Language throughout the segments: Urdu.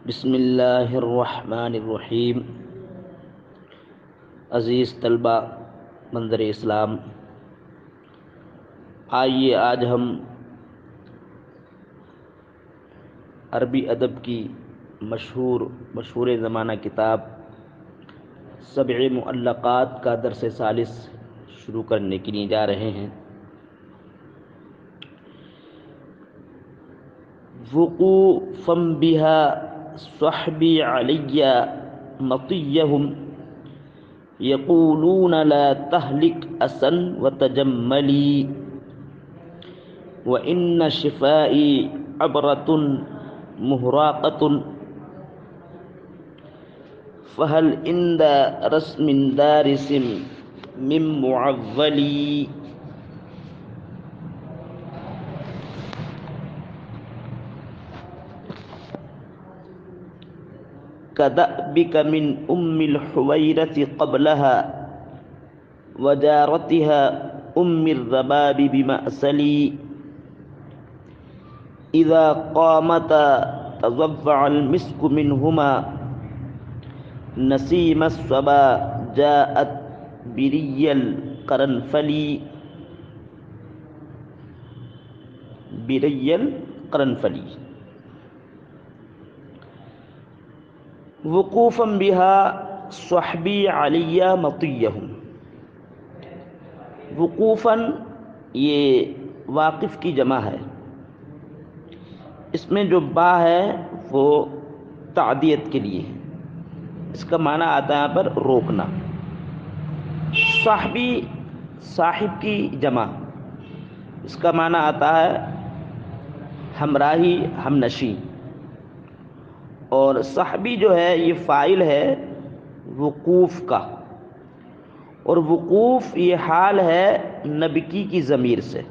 بسم اللہ الرحمن الرحیم۔ عزیز طلبہ منظر اسلام، آئیے آج ہم عربی ادب کی مشہور زمانہ کتاب سبع معلقات کا درس ثالث شروع کرنے کے لیے جا رہے ہیں۔ وقوفا بها صحبی علی مطیہم یقولون لا تہلک اسا وتجملی وان شفائی عبرۃ محراقۃ فہل عند رسم دارس من معولی۔ كدأبك من أم الحويرة قبلها وجارتها أم الرباب بمأسلي إذا قامتا تضفع المسك منهما نسيم الصبا جاءت بري القرنفلي وقوفا بها صحبی علی مطیہم۔ وقوفا یہ واقف کی جمع ہے، اس میں جو با ہے وہ تعدیت کے لیے ہے، اس کا معنی آتا ہے یہاں پر روکنا۔ صحبی صاحب کی جمع، اس کا معنی آتا ہے ہمراہی، ہمنشین۔ اور صحبی جو ہے یہ فاعل ہے وقوف کا، اور وقوف یہ حال ہے نبکی کی ضمیر سے۔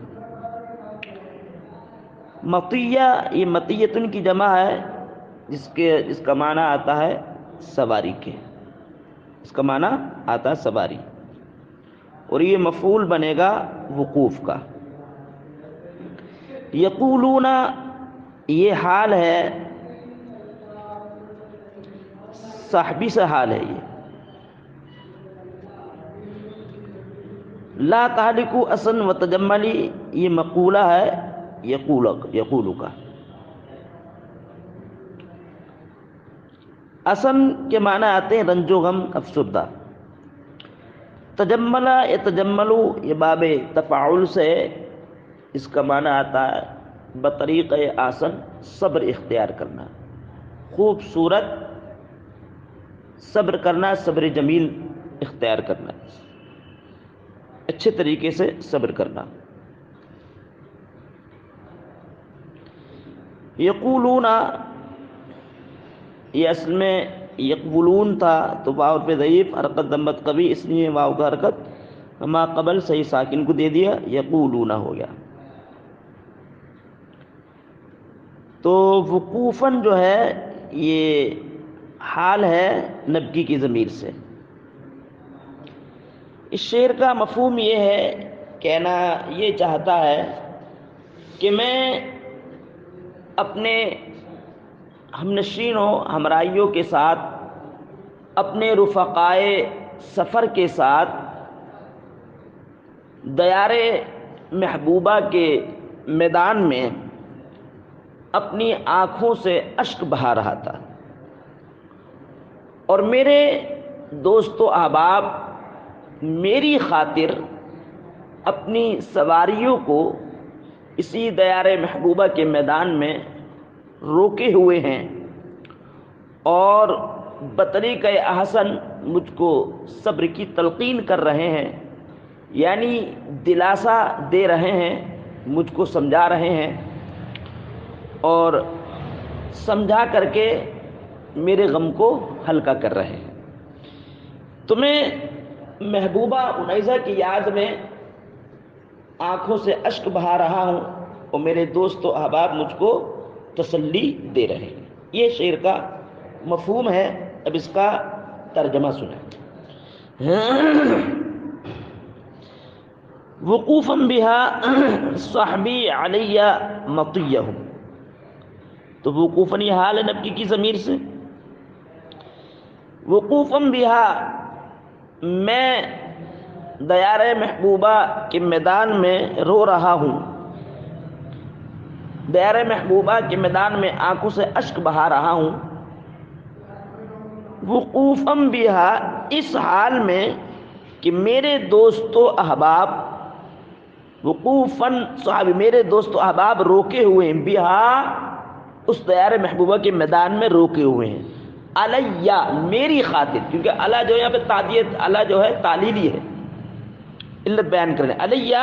مطیہ یہ مطیتن کی جمع ہے، جس کا معنی آتا ہے سواری کے، اس کا معنی آتا ہے سواری، اور یہ مفعول بنے گا وقوف کا۔ یقولون یہ حال ہے، صحبی سے حال ہے یہ۔ لا تہلکوا اسا وتجملی یہ مقولہ ہے یقول کا۔ اسن کے معنی آتے ہیں رنج و غم، افسردہ۔ تجملہ یتجملو یہ باب تفاعل سے، اس کا معنی آتا ہے بطریق آسن صبر اختیار کرنا، خوبصورت صبر کرنا، صبر جمیل اختیار کرنا، اچھے طریقے سے صبر کرنا۔ یقولون یہ اصل میں یقبلون تھا، تو واو پہ ضعیف حرکت ضمت قوی، اس لیے واو کا حرکت ما قبل صحیح ساکن کو دے دیا، یقولون ہو گیا۔ تو وقوفاً جو ہے یہ حال ہے نبکی کی ضمیر سے۔ اس شعر کا مفہوم یہ ہے، کہنا یہ چاہتا ہے کہ میں اپنے ہمنشینوں، ہمراہیوں کے ساتھ، اپنے رفقائے سفر کے ساتھ دیار محبوبہ کے میدان میں اپنی آنکھوں سے اشک بہا رہا تھا، اور میرے دوست و احباب میری خاطر اپنی سواریوں کو اسی دیار محبوبہ کے میدان میں روکے ہوئے ہیں، اور بطریق احسن مجھ کو صبر کی تلقین کر رہے ہیں، یعنی دلاسا دے رہے ہیں، مجھ کو سمجھا رہے ہیں، اور سمجھا کر کے میرے غم کو ہلکا کر رہے ہیں۔ تو میں محبوبہ انیسہ کی یاد میں آنکھوں سے اشک بہا رہا ہوں، اور میرے دوست و احباب مجھ کو تسلی دے رہے ہیں۔ یہ شعر کا مفہوم ہے۔ اب اس کا ترجمہ سنیں۔ وقوفا بها صحبی علی مطیہم، تو وقوفاً یہ حال ہے نبکی کی ضمیر سے. وقوفاً بہا میں دیار محبوبہ کے میدان میں رو رہا ہوں. دیار محبوبہ کے میدان میں آنکھوں سے اشک بہا رہا ہوں. وقوفاً بہا اس حال میں کہ میرے دوست و احباب، وقوفاً صحابی میرے دوست و احباب روکے ہوئے ہیں، بہا اس دیار محبوبہ کے میدان میں روکے ہوئے ہیں. علیہ میری خاطر، کیونکہ اللہ جو ہے یہاں پہ تعدیت، اللہ جو ہے تعلیلی ہے، علت بیان کرنے. علیہ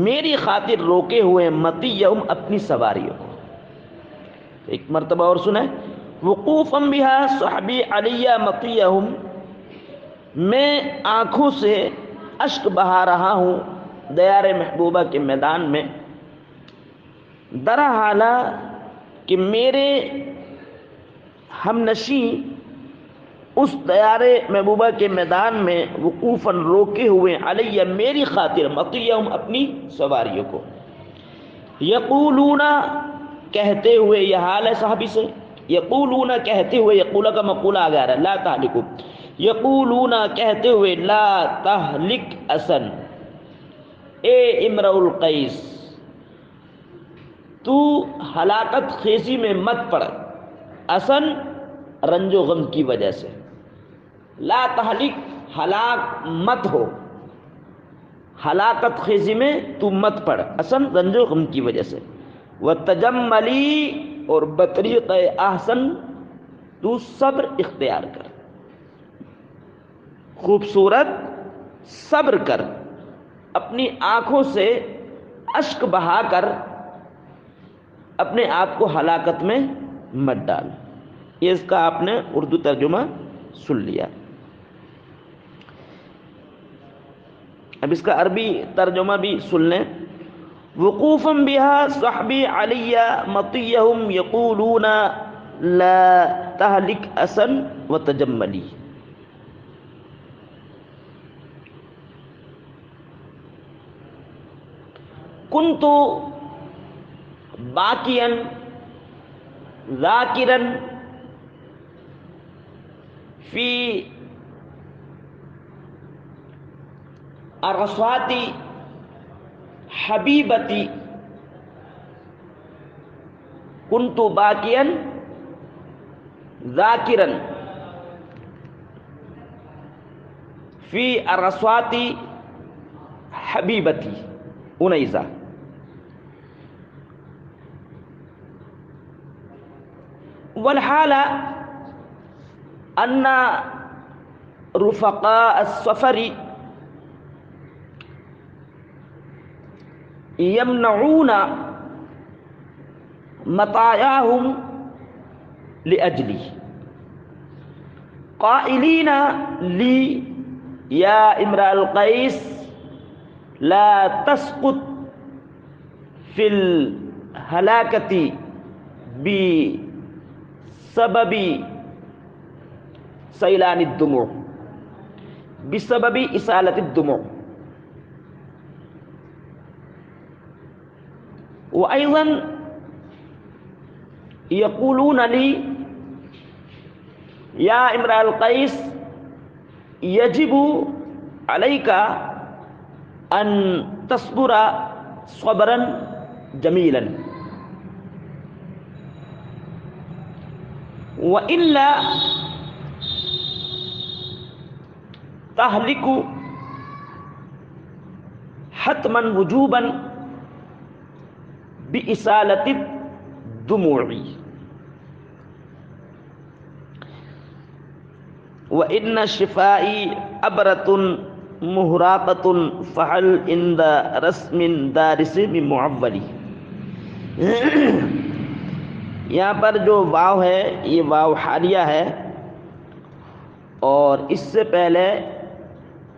میری خاطر روکے ہوئے مطیہم اپنی سواریوں کو. ایک مرتبہ اور سنیں. وقوفاً بہا صحبی علیہ مطیہم، میں آنکھوں سے اشک بہا رہا ہوں دیار محبوبہ کے میدان میں، درا حالہ کہ میرے ہم نشیں اس دیار محبوبہ کے میدان میں وقوفاً روکے ہوئے علیہ میری خاطر مطیہم اپنی سواریوں کو. یقولون کہتے ہوئے، یہ حال ہے صحابی سے، یقولون کہتے ہوئے، یقولہ کا مقولہ آ گیا ہے لا تہلکو، یقولون کہتے ہوئے لا تہلک اسن، اے امرؤ القیس تو ہلاکت خیزی میں مت پڑ، اسن رنج و غم کی وجہ سے. لا تہلک ہلاک مت ہو، ہلاکت خیزی میں تو مت پڑ، اسن رنج و غم کی وجہ سے. وتجملی اور بطریق احسن تو صبر اختیار کر، خوبصورت صبر کر، اپنی آنکھوں سے اشک بہا کر اپنے آپ کو ہلاکت میں مت ڈال. یہ اس کا آپ نے اردو ترجمہ سن لیا. اب اس کا عربی ترجمہ بھی سن لیں. وقوفاً بہا صحبی علیہ مطیہم یقولون لا تہلک اسن وتجملی. کنت باکیا ذاکرا فی عرصات حبیبتی، کنت باکیا ذاکرا فی عرصات حبیبتی انیسہ. والحال ان رفقاء السفر یمنعون مطایاہم لأجلی قائلین لی یا امرأ القیس لا تسقط فی الہلاکۃ بسبب سیلان الدموع، بسبب اسالۃ الدموع. وأيضا يقولون لي يا امرأ القيس يجب عليك أن تصبر صبرا جميلا وإلا تهلك حتما وجوبا بإسالة الدموع وإن شفائي عبرة مہراقۃ فحل عند رسم دارس من معولی. یہاں پر جو واو ہے یہ واو حالیہ ہے اور اس سے پہلے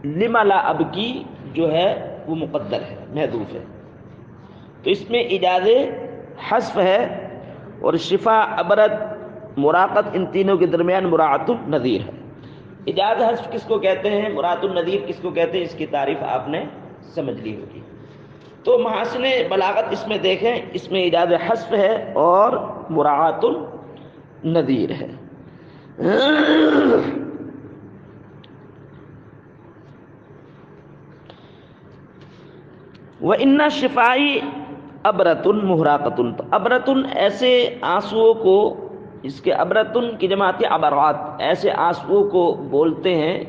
لما لا اب کی جو ہے وہ مقدر ہے، محذوف ہے، تو اس میں ایجاز حذف ہے. اور شفا عبرت مراقت ان تینوں کے درمیان مراعات النظیر ہے. ایجاز حذف کس کو کہتے ہیں، مراعات النظیر کس کو کہتے ہیں، اس کی تعریف آپ نے سمجھ لی ہوگی. تو محاسن بلاغت اس میں دیکھیں، اس میں ایجاز حذف ہے اور مراعات النظیر ہے۔ وَإِنَّ شِفَائی ابرتن محراقتن، تو ابرتن ایسے آنسوؤں کو، اس کے ابرتن کی جمع آتی ہے ابرات، ایسے آنسوؤں کو بولتے ہیں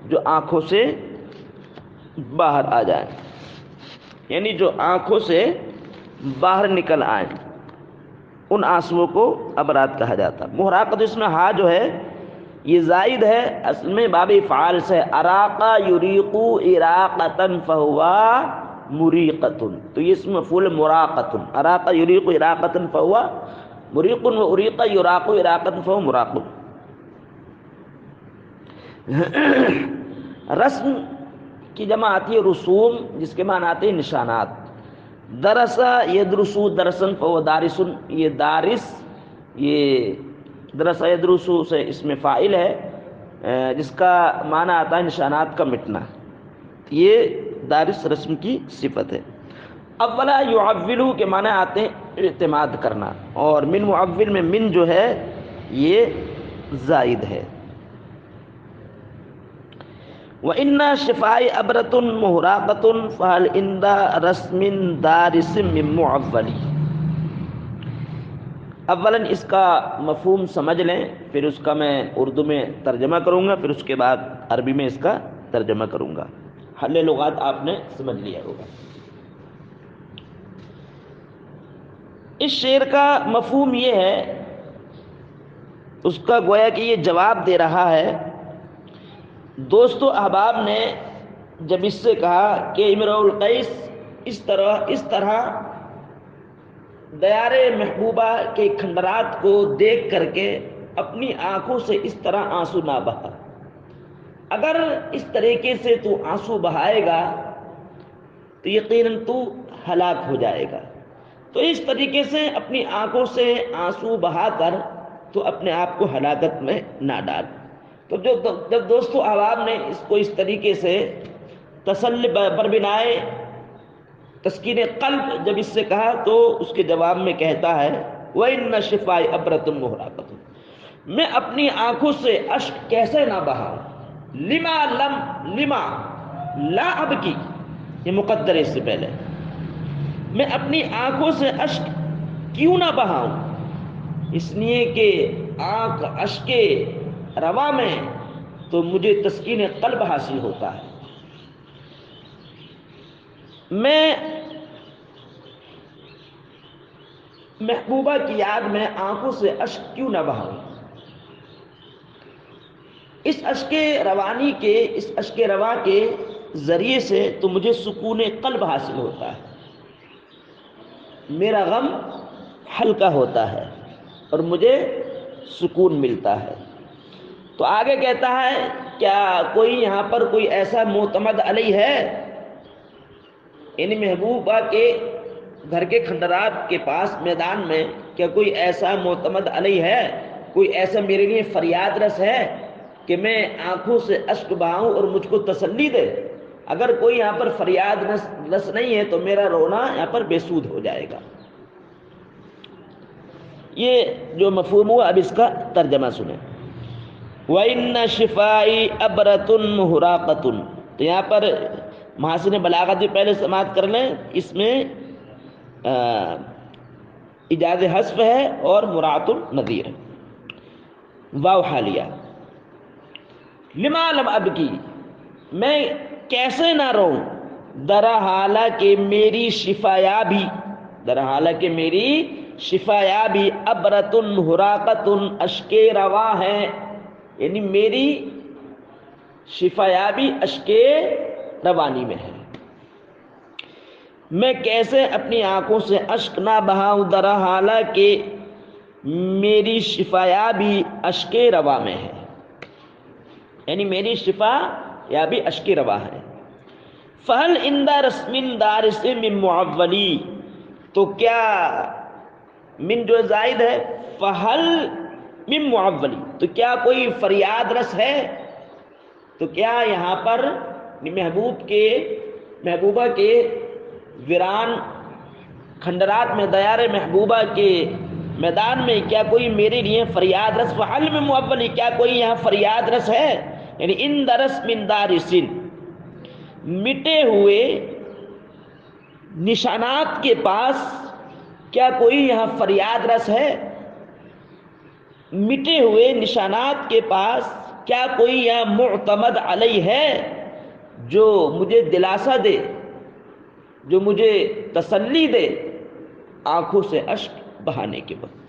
جو آنکھوں سے باہر آ جائیں، یعنی جو آنکھوں سے باہر نکل آئیں، ان آنسوؤں کو ابرات کہا جاتا ہے۔ محراقت اس میں ہا جو ہے یہ زائد ہے، اصل میں باب فعال سے اراقہ یریقو اراقتن فہوا مریقتن، تو یہ اسم مفعول مراقتن، اراقہ یریقو اراقتن فہوا مریقن و اریقہ یراقو اراقتن فہوا مراقن۔ رسم کی جمع آتی ہے رسوم، جس کے معنی آتے ہیں نشانات۔ درسا یدرسو درسن فہو دارسن، یہ دارس، یہ درسا یدرسو سے اس میں فاعل ہے جس کا معنی آتا ہے نشانات کا مٹنا، یہ دارس رسم کی صفت ہے۔ اولا یعولو کے معنی آتے ہیں اعتماد کرنا، اور من معول میں من جو ہے یہ زائد ہے۔ وَإِنَّ شِفَاءِ أَبْرَةٌ مُحْرَاقَةٌ فَهَلْ عِنْدَ رَسْمٍ دَارِسٍ مِّن مُعَوَّلِ۔ اولاً اس کا مفہوم سمجھ لیں، پھر اس کا میں اردو میں ترجمہ کروں گا، پھر اس کے بعد عربی میں اس کا ترجمہ کروں گا۔ حل لغات آپ نے سمجھ لیا ہوگا۔ اس شعر کا مفہوم یہ ہے، اس کا گویا کہ یہ جواب دے رہا ہے۔ دوست و احباب نے جب اس سے کہا کہ امرؤ القیس اس طرح دیار محبوبہ کے کھنڈرات کو دیکھ کر کے اپنی آنکھوں سے اس طرح آنسو نہ بہا، اگر اس طریقے سے تو آنسو بہائے گا تو یقیناً تو ہلاک ہو جائے گا، تو اس طریقے سے اپنی آنکھوں سے آنسو بہا کر تو اپنے آپ کو ہلاکت میں نہ ڈال۔ تو جب دوستو احباب نے اس کو اس طریقے سے تسلی بر بنائے تسکین قلب جب اس سے کہا، تو اس کے جواب میں کہتا ہے وَإِنَّ شِفَاءِ أَبْرَةٌ مُحْرَاقَةٌ، میں اپنی آنکھوں سے اشک کیسے نہ بہاؤں، لما لا ابکی، یہ مقدر ہے اس سے پہلے، میں اپنی آنکھوں سے اشک کیوں نہ بہاؤں، اس لیے کہ آنکھ اشک رواں میں تو مجھے تسکین قلب حاصل ہوتا ہے۔ میں محبوبہ کی یاد میں آنکھوں سے اشک کیوں نہ بہاؤں، اس اشک روانی کے، اس اشک رواں کے ذریعے سے تو مجھے سکون قلب حاصل ہوتا ہے، میرا غم ہلکا ہوتا ہے اور مجھے سکون ملتا ہے۔ تو آگے کہتا ہے کیا کوئی یہاں پر کوئی ایسا معتمد علیہ ہے، یعنی محبوبہ کے گھر کے کھنڈرات کے پاس میدان میں کیا کوئی ایسا معتمد علیہ ہے، کوئی ایسا میرے لیے فریاد رس ہے کہ میں آنکھوں سے اشک بہاؤں اور مجھ کو تسلی دے؟ اگر کوئی یہاں پر فریاد رس نہیں ہے تو میرا رونا یہاں پر بے سود ہو جائے گا۔ یہ جو مفہوم ہوا، اب اس کا ترجمہ سنیں۔ وَإِنَّ شِفَاءِ أَبْرَةٌ مُحْرَاقَةٌ، تو یہاں پر محاسن بلاغت جو پہلے سماعت کر لیں، اس میں ایجاز حذف ہے اور مراعات النظیر، واو حالیہ۔ لما لم ابکی، میں کیسے نہ روں، در حالہ کہ میری شفایابی، در حالہ کہ میری شفایابی ابرتن محراقتن اشک رواں ہے، یعنی میری شفایابی اشک روانی میں ہے۔ میں کیسے اپنی آنکھوں سے اشک نہ بہاؤں، در حالہ کہ میری شفایابی اشک رواں میں ہے، یعنی میری شفا یابی اشک رواں ہے۔ فہل عند رسم دارس من معولی، تو کیا من جو زائد ہے، فہل من معولی، تو کیا کوئی فریاد رس ہے، تو کیا یہاں پر محبوبہ کے ویران کھنڈرات میں دیار محبوبہ کے میدان میں کیا کوئی میرے لیے فریاد رس وحل میں معولی، کیا کوئی یہاں فریاد رس ہے؟ یعنی ان درس من دارسن، مٹے ہوئے نشانات کے پاس کیا کوئی یہاں فریاد رس ہے؟ مٹے ہوئے نشانات کے پاس کیا کوئی یہاں معتمد علیہ ہے جو مجھے دلاسا دے، جو مجھے تسلی دے آنکھوں سے اشک بہانے کے وقت۔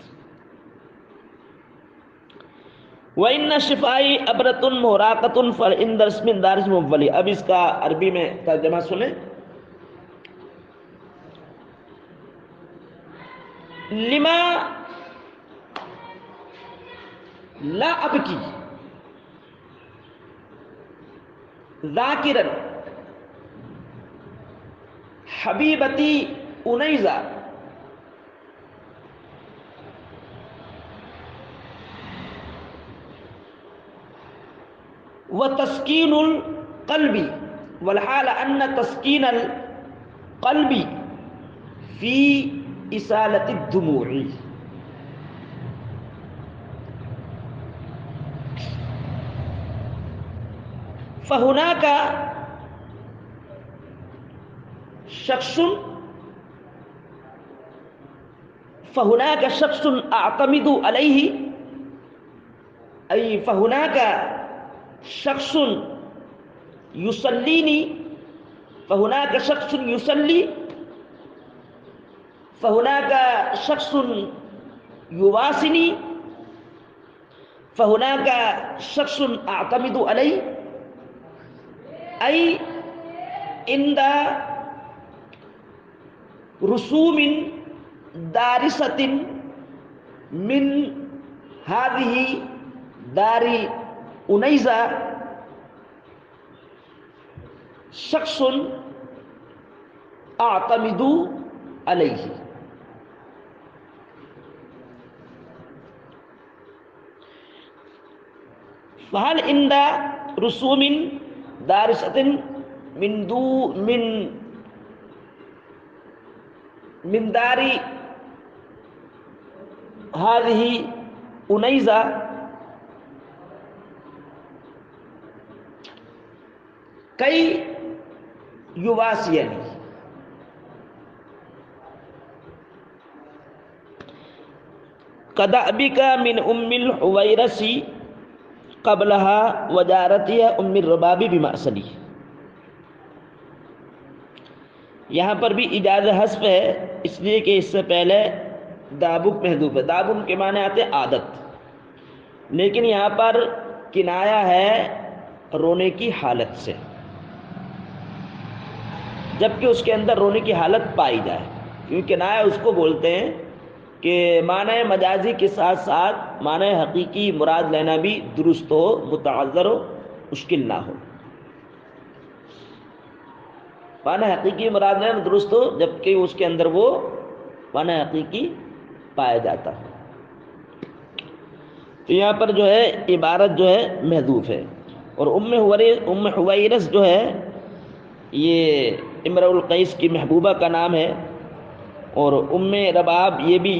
وَإِنَّ شِفَائِي عَبْرَةٌ مُحْرَاقَةٌ فَإِنْ دَرْسٍ مِنْ دَارِسٍ مُوَّلٍ۔ اب اس کا عربی میں ترجمہ سنیں۔ لما لا ابکی ذاکرا حبیبتی انیزہ وتسکین القلب والحال ان تسکین القلب فی اسالۃ الدموع۔ فہناک شخص اعتمد علیہ، ای فہناک شخص یصلینی، فہناک شخص یصلی، فہناک شخص یواسنی، فہناک شخص اعتمد علیہ، ای عند رسوم دارست من هذه دار انیزہ شخص اعتمد علیہ۔ فہل عند رسوم دارست من دار هذه انیزہ کئی یواسینی۔ کدأبک من ام الحویرث قبلها وجارتها ام الرباب بمأسلی۔ یہاں پر بھی اجاز حذف ہے، اس لیے کہ اس سے پہلے دابک محذوف ہے۔ دابک کے معنی آتے عادت، لیکن یہاں پر کنایا ہے رونے کی حالت سے، جبکہ اس کے اندر رونے کی حالت پائی جائے، کیونکہ کنایا اس کو بولتے ہیں کہ معنی مجازی کے ساتھ ساتھ معنی حقیقی مراد لینا بھی درست ہو، متعذر ہو، مشکل نہ ہو۔ معنی حقیقی مراد لینا درست ہو جبکہ اس کے اندر وہ معنی حقیقی پایا جاتا ہے۔ تو یہاں پر جو ہے عبارت جو ہے محذوف ہے۔ اور ام حویرث جو ہے یہ امرؤ القیس کی محبوبہ کا نام ہے، اور ام رباب یہ بھی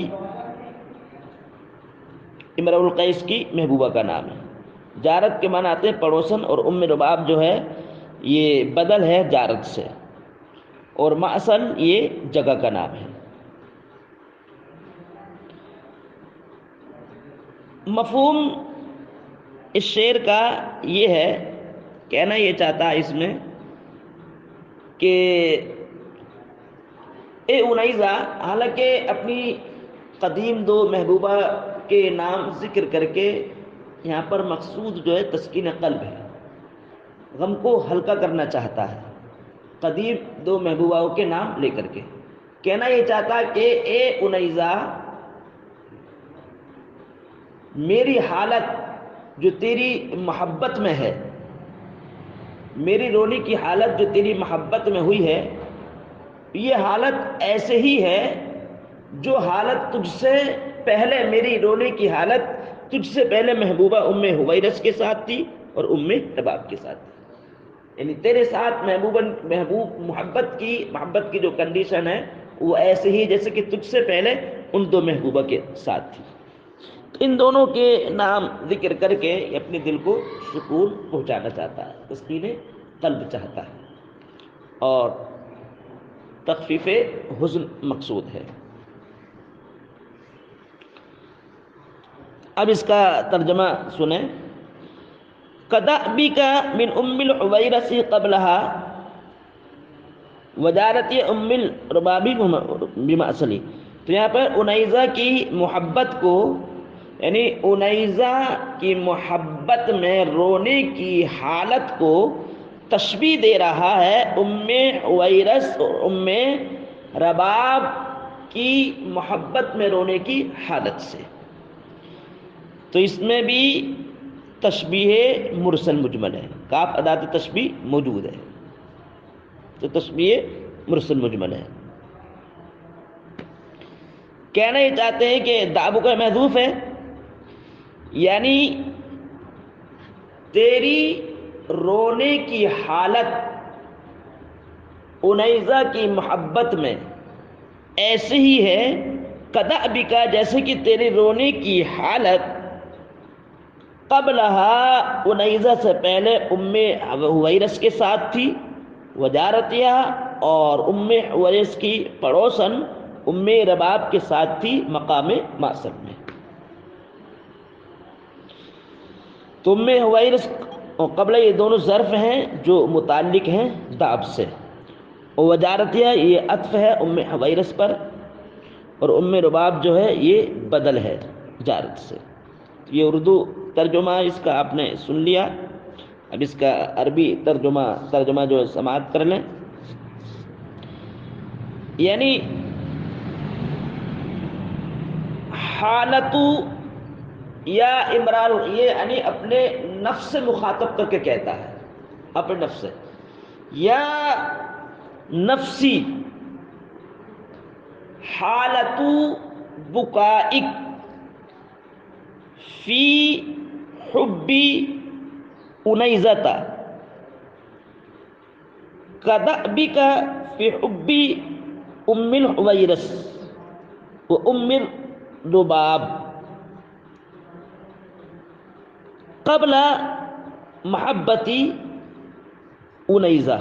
امرؤ القیس کی محبوبہ کا نام ہے۔ جارت کے معنی آتے ہیں پڑوسن، اور ام رباب جو ہے یہ بدل ہے جارت سے، اور مأسل یہ جگہ کا نام ہے۔ مفہوم اس شعر کا یہ ہے، کہنا یہ چاہتا ہے اس میں کہ اے انیزہ، حالانکہ اپنی قدیم دو محبوبہ کے نام ذکر کر کے یہاں پر مقصود جو ہے تسکین قلب ہے، غم کو ہلکا کرنا چاہتا ہے، قدیم دو محبوباؤں کے نام لے کر کے کہنا یہ چاہتا کہ اے انیزہ، میری حالت جو تیری محبت میں ہے، میری رونے کی حالت جو تیری محبت میں ہوئی ہے، یہ حالت ایسے ہی ہے جو حالت تجھ سے پہلے، میری رونے کی حالت تجھ سے پہلے محبوبہ ام حویرث کے ساتھ تھی اور ام رباب کے ساتھ تھی۔ یعنی تیرے ساتھ محبت کی جو کنڈیشن ہے وہ ایسے ہی جیسے کہ تجھ سے پہلے ان دو محبوبہ کے ساتھ تھی. ان دونوں کے نام ذکر کر کے اپنے دل کو سکون پہنچانا چاہتا ہے، تسکین قلب چاہتا ہے، اور تخفیف حزن مقصود ہے. اب اس کا ترجمہ سنیں. کدأبک من ام الحویرث قبلها وجارت ام الربابی بمأصلی. تو یہاں پر انیزہ کی محبت کو، یعنی انیزہ کی محبت میں رونے کی حالت کو تشبیہ دے رہا ہے ام حویرث اور ام رباب کی محبت میں رونے کی حالت سے. تو اس میں بھی تشبیہ مرسل مجمل ہے، کاف ادات تشبیہ موجود ہے، تو تشبیہ مرسل مجمل ہے. کہنا یہ چاہتے ہیں کہ دابو کا محذوف ہے، یعنی تیری رونے کی حالت انیزہ کی محبت میں ایسے ہی ہے کدأبکا، جیسے کہ تیری رونے کی حالت قبلہا انیزہ سے پہلے ام حویرث کے ساتھ تھی، وجارتیہ اور ام حویرث کی پڑوسن ام رباب کے ساتھ تھی مقام معصب میں. تو ام حویرث اور قبلہ یہ دونوں ظرف ہیں جو متعلق ہیں داب سے، اور وجارتیہ یہ عطف ہے ام حویرث پر، اور ام رباب جو ہے یہ بدل ہے جارت سے. یہ اردو ترجمہ اس کا آپ نے سن لیا. اب اس کا عربی ترجمہ جو سماعت کر لیں. یعنی حالت یا امرار، یہ یعنی اپنے نفس سے مخاطب کر کے کہتا ہے، اپنے نفس سے، یا نفسی حالت بکائک فی حبی انیزہ کدأبک فی حبی ام الحویرث و ام الرباب قبل محبتی انیزہ.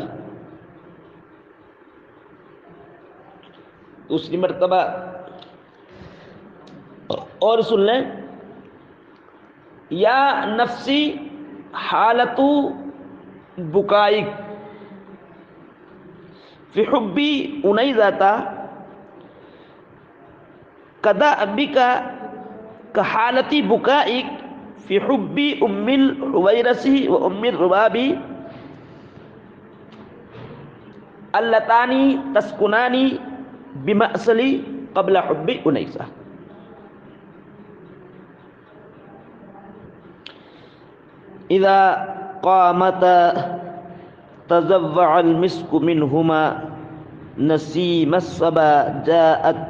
دوسری مرتبہ اور سن لیں. یا نفسی حالت بکائک فی حبی انیزہ کدأبک کحالتی بکائک فی حبی ام الحویرث و ام الرباب اللتانی تسکنانی بمأصلی قبل حب انیسہ. اذا قامت تزوع المسک منہما نسیم الصبا جاءت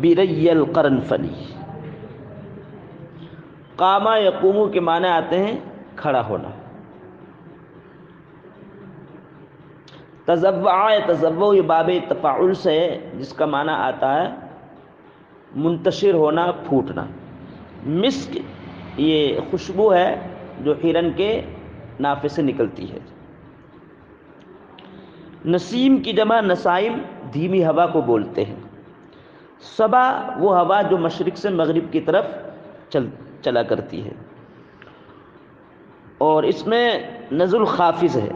بری القرنفلی. قامہ یقومو کے معنی آتے ہیں کھڑا ہونا. تزوع تزوع یہ باب تفاعل سے ہے، جس کا معنی آتا ہے منتشر ہونا، پھوٹنا. مسک یہ خوشبو ہے جو ہرن کے نافے سے نکلتی ہے. نسیم کی جمع نسائم دھیمی ہوا کو بولتے ہیں. صبا وہ ہوا جو مشرق سے مغرب کی طرف چلا کرتی ہے، اور اس میں نزل خافض ہے.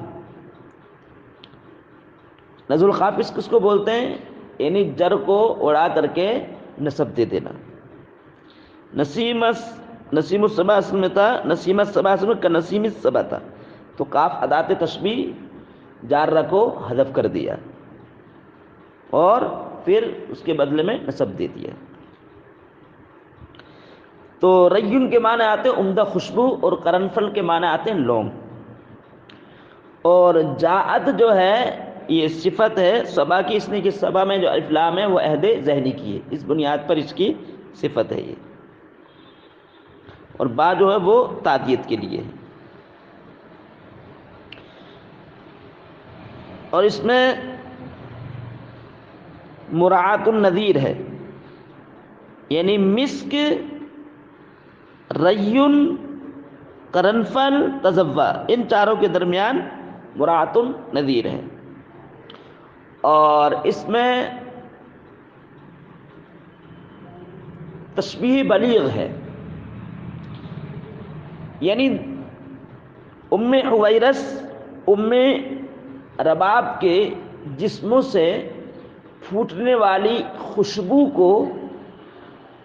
نزل خافض کس کو بولتے ہیں؟ یعنی جر کو اڑا کر کے نصب دے دینا. نسیم الصبا اصل میں تھا، نسیم الصبا اصل میں کنسیم الصبا تھا، تو کاف ادات تشبیہ جارہ کو حذف کر دیا اور پھر اس کے بدلے میں نصب دے دیا. تو ریون کے معنی آتے ہیں عمدہ خوشبو، اور قرنفل کے معنی آتے ہیں لونگ. اور جاعت جو ہے یہ صفت ہے صبا کی، اس نے کہ صبا میں جو الف لام ہے وہ عہد ذہنی کی ہے، اس بنیاد پر اس کی صفت ہے یہ. اور با جو ہے وہ تعدیت کے لیے ہے. اور اس میں مراعات النذیر ہے، یعنی مسک، ریون، قرنفل، تزوع، ان چاروں کے درمیان مراعات النذیر ہے۔ اور اس میں تشبیہ بلیغ ہے، یعنی ام حویرث ام رباب کے جسموں سے پھوٹنے والی خوشبو کو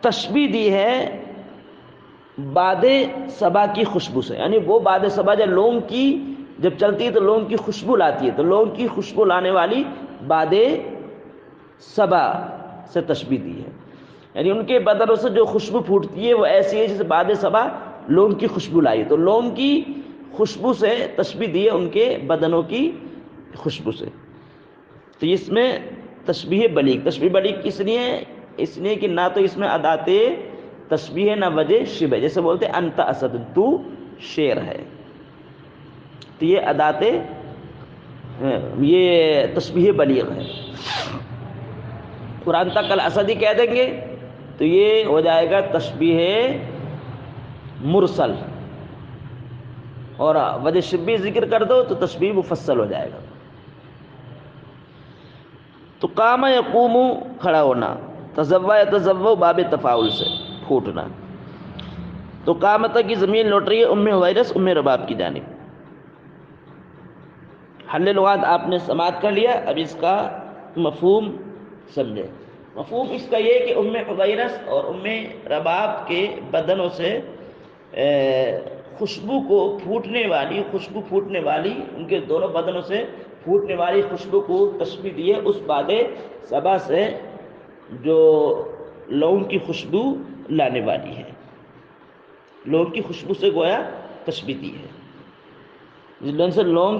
تشبیہ دی ہے باد صبا کی خوشبو سے، یعنی وہ باد صبا جب لونگ کی جب چلتی ہے تو لونگ کی خوشبو لاتی ہے، تو لونگ کی خوشبو لانے والی باد صبا سے تشبیہ دی ہے، یعنی ان کے بدنوں سے جو خوشبو پھوٹتی ہے وہ ایسی ہے جیسے باد صبا لونگ کی خوشبو لائی، تو لونگ کی خوشبو سے تشبیہ دی ہے ان کے بدنوں کی خوشبو سے۔ تو اس میں تشبیہ بلیغ کس لیے ہے؟ اس لیے کہ نہ تو اس میں ادات تشبیہ ہے نہ وجہ شبہ، جیسے بولتے انت اسد، تو شیر ہے، تو یہ ادات یہ تشبیہ بلیغ ہے۔ قرآن تک الاسدی کہہ دیں گے تو یہ ہو جائے گا تشبیہ مرسل، اور وجہ شبہ ذکر کر دو تو تشبیہ مفصل ہو جائے گا۔ تو قام یقوم کھڑا ہونا، تزوع یتزوع باب تفاعل سے پھوٹنا، تو قامت کی زمین لوٹ رہی ہے ام حویرث ام رباب کی جانب۔ حل لغات آپ نے سماعت کر لیا، اب اس کا مفہوم سمجھے۔ مفہوم اس کا یہ کہ ام حویرث اور ام رباب کے بدنوں سے خوشبو پھوٹنے والی ان کے دونوں بدنوں سے پھوٹنے والی خوشبو کو تشبیہ دی ہے اس باد صبا سے جو لونگ کی خوشبو لانے والی ہے، لونگ کی خوشبو سے گویا تشبیہ دی ہے، جیسے لونگ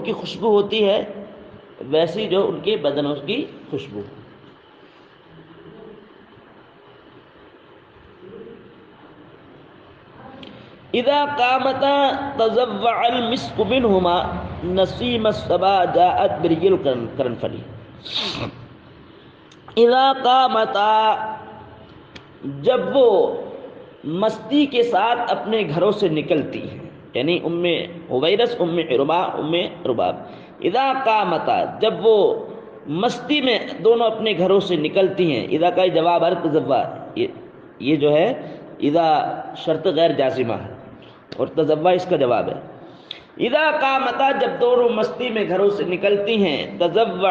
کی خوشبو ہوتی ہے ویسی جو ان کے بدنوں کی خوشبو۔ اذا قامتا تزوع المسك منهما نسیم الصبا جاءت بري القرنفل۔ اذا قامتا، جب وہ مستی کے ساتھ اپنے گھروں سے نکلتی ہیں، یعنی ام حویرث ام رباب، اذا قامتا، جب وہ مستی میں دونوں اپنے گھروں سے نکلتی ہیں، اذا کا جواب ہے تزوع، یہ جو ہے اذا شرط غیر جازمہ ہے اور تزوع اس کا جواب ہے۔ اذا قامتا، جب دونوں مستی میں گھروں سے نکلتی ہیں، تزوع،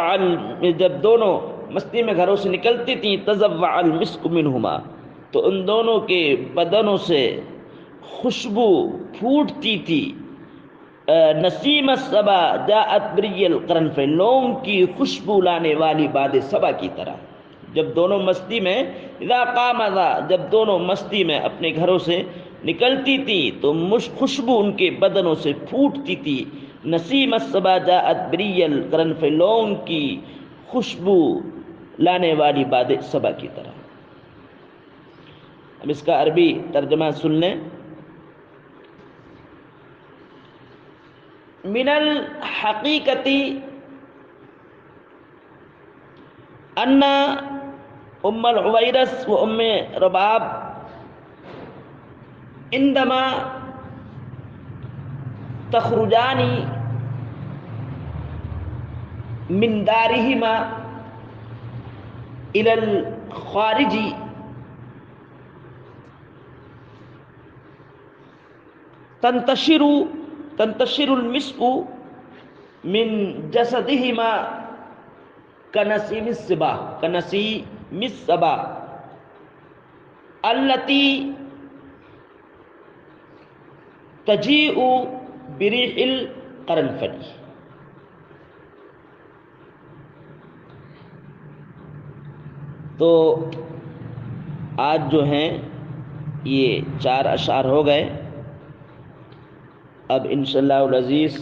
جب دونوں مستی میں گھروں سے نکلتی تھیں، تزوع المسک منہما، تو ان دونوں کے بدنوں سے خوشبو پھوٹتی تھی، نسیم الصبا جاءت بری القرنفل، لونگ کی خوشبو لانے والی باد صبا کی طرح۔ جب دونوں مستی میں، اذا قامتا، جب دونوں مستی میں اپنے گھروں سے نکلتی تھی تو خوشبو ان کے بدنوں سے پھوٹتی تھی، نسیم الصبا جاءت بری القرنفل، لونگ کی خوشبو لانے والی باد صبا کی طرح۔ اب اس کا عربی ترجمہ سن لیں۔ من الحقیقت ان ام الحویرث و ام رباب عندما تخرجان من دارهما الى الخارج تنتشر المسك من جسدهما كنسيم الصبا التي تجيء بريح القرنفل۔ تو آج جو ہیں یہ 4 اشعار ہو گئے، اب انشاءاللہ العزیز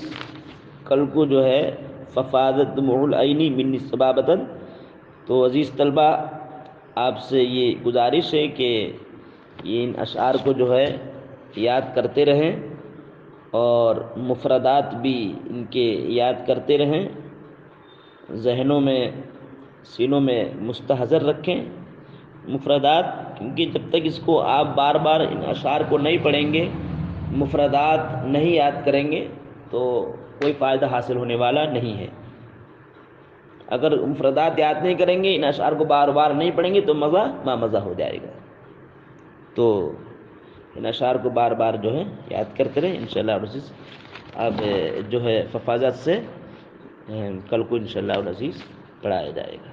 کل کو جو ہے ففاضت دموع العین منی سبابتاً، تو عزیز طلبہ آپ سے یہ گزارش ہے کہ ان اشعار کو جو ہے یاد کرتے رہیں اور مفردات بھی ان کے یاد کرتے رہیں، ذہنوں میں سینوں میں مستحضر رکھیں مفردات، کیونکہ جب تک اس کو آپ بار بار ان اشعار کو نہیں پڑھیں گے، مفردات نہیں یاد کریں گے، تو کوئی فائدہ حاصل ہونے والا نہیں ہے۔ اگر مفردات یاد نہیں کریں گے، ان اشعار کو بار بار نہیں پڑھیں گے، تو مزہ ما مزہ ہو جائے گا۔ تو ان اشعار کو بار بار جو ہے یاد کرتے رہیں، انشاءاللہ العزیز آپ جو ہے حفاظت سے کل کو انشاءاللہ العزیز پڑھایا جائے گا۔